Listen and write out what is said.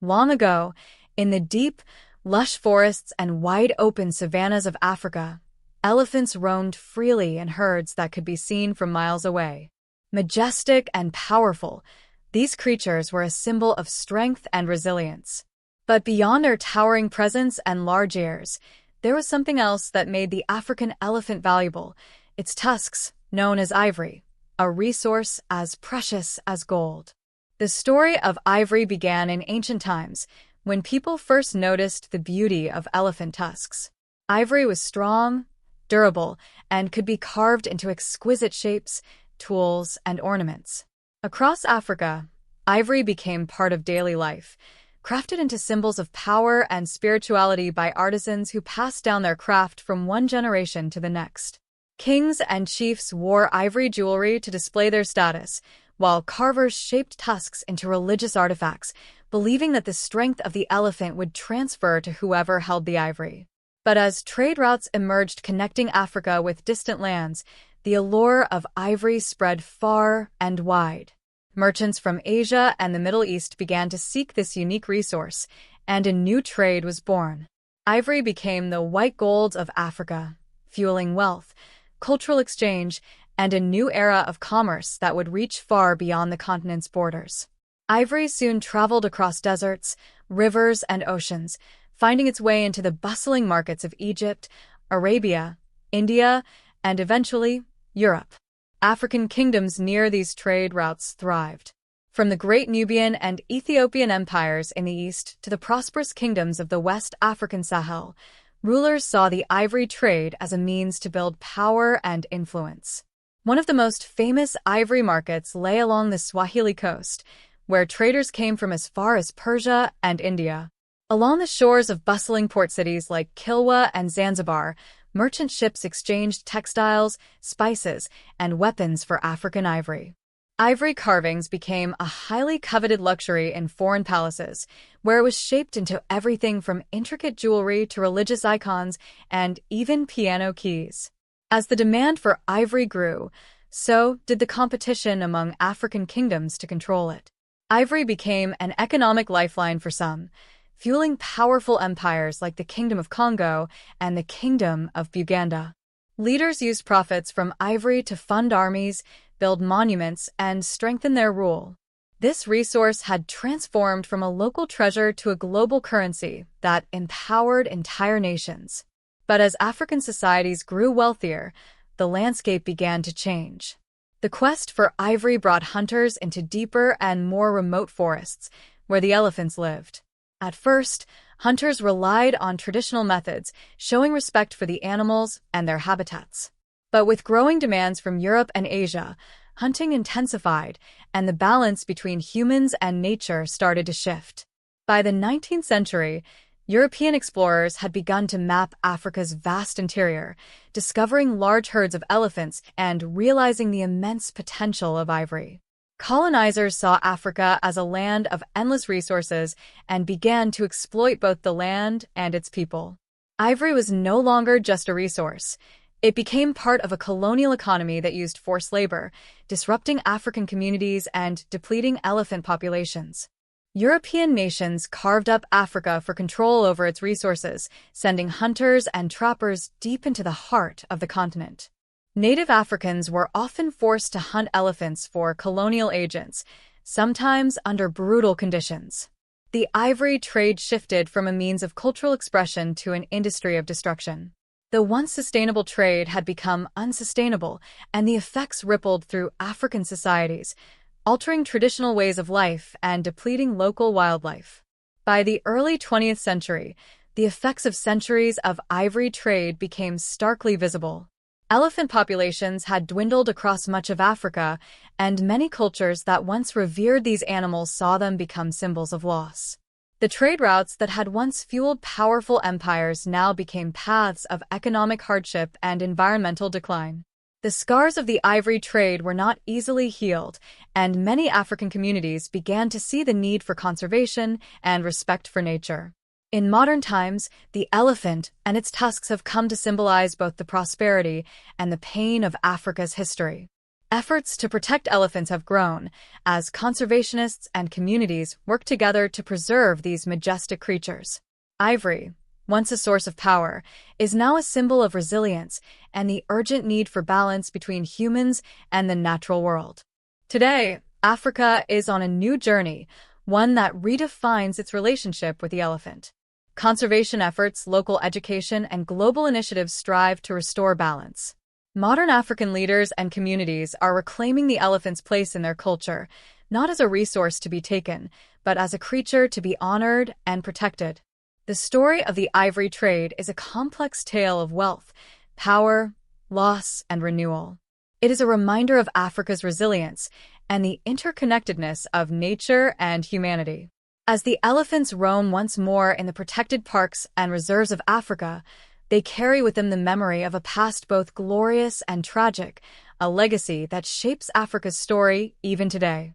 Long ago, in the deep, lush forests and wide open savannas of Africa, elephants roamed freely in herds that could be seen from miles away. Majestic and powerful, these creatures were a symbol of strength and resilience. But beyond their towering presence and large ears, there was something else that made the African elephant valuable: its tusks, known as ivory, a resource as precious as gold. The story of ivory began in ancient times, when people first noticed the beauty of elephant tusks. Ivory was strong, durable, and could be carved into exquisite shapes, tools, and ornaments. Across Africa, ivory became part of daily life, crafted into symbols of power and spirituality by artisans who passed down their craft from one generation to the next. Kings and chiefs wore ivory jewelry to display their status, while carvers shaped tusks into religious artifacts, believing that the strength of the elephant would transfer to whoever held the ivory. But as trade routes emerged connecting Africa with distant lands, the allure of ivory spread far and wide. Merchants from Asia and the Middle East began to seek this unique resource, and a new trade was born. Ivory became the white gold of Africa, fueling wealth, cultural exchange, and a new era of commerce that would reach far beyond the continent's borders. Ivory soon traveled across deserts, rivers, and oceans, finding its way into the bustling markets of Egypt, Arabia, India, and eventually, Europe. African kingdoms near these trade routes thrived. From the great Nubian and Ethiopian empires in the east to the prosperous kingdoms of the West African Sahel, rulers saw the ivory trade as a means to build power and influence. One of the most famous ivory markets lay along the Swahili Coast, where traders came from as far as Persia and India. Along the shores of bustling port cities like Kilwa and Zanzibar, merchant ships exchanged textiles, spices, and weapons for African ivory. Ivory carvings became a highly coveted luxury in foreign palaces, where it was shaped into everything from intricate jewelry to religious icons and even piano keys. As the demand for ivory grew, so did the competition among African kingdoms to control it. Ivory became an economic lifeline for some, fueling powerful empires like the Kingdom of Congo and the Kingdom of Uganda. Leaders used profits from ivory to fund armies, build monuments, and strengthen their rule. This resource had transformed from a local treasure to a global currency that empowered entire nations. But as African societies grew wealthier, the landscape began to change. The quest for ivory brought hunters into deeper and more remote forests, where the elephants lived. At first, hunters relied on traditional methods, showing respect for the animals and their habitats. But with growing demands from Europe and Asia, hunting intensified, and the balance between humans and nature started to shift. By the 19th century, European explorers had begun to map Africa's vast interior, discovering large herds of elephants and realizing the immense potential of ivory. Colonizers saw Africa as a land of endless resources and began to exploit both the land and its people. Ivory was no longer just a resource. It became part of a colonial economy that used forced labor, disrupting African communities and depleting elephant populations. European nations carved up Africa for control over its resources, sending hunters and trappers deep into the heart of the continent. Native Africans were often forced to hunt elephants for colonial agents, sometimes under brutal conditions. The ivory trade shifted from a means of cultural expression to an industry of destruction. The once sustainable trade had become unsustainable, and the effects rippled through African societies, altering traditional ways of life and depleting local wildlife. By the early 20th century, the effects of centuries of ivory trade became starkly visible. Elephant populations had dwindled across much of Africa, and many cultures that once revered these animals saw them become symbols of loss. The trade routes that had once fueled powerful empires now became paths of economic hardship and environmental decline. The scars of the ivory trade were not easily healed, and many African communities began to see the need for conservation and respect for nature. In modern times, the elephant and its tusks have come to symbolize both the prosperity and the pain of Africa's history. Efforts to protect elephants have grown as conservationists and communities work together to preserve these majestic creatures. Ivory, once a source of power, is now a symbol of resilience and the urgent need for balance between humans and the natural world. Today, Africa is on a new journey, one that redefines its relationship with the elephant. Conservation efforts, local education, and global initiatives strive to restore balance. Modern African leaders and communities are reclaiming the elephant's place in their culture, not as a resource to be taken, but as a creature to be honored and protected. The story of the ivory trade is a complex tale of wealth, power, loss, and renewal. It is a reminder of Africa's resilience and the interconnectedness of nature and humanity. As the elephants roam once more in the protected parks and reserves of Africa, they carry with them the memory of a past both glorious and tragic, a legacy that shapes Africa's story even today.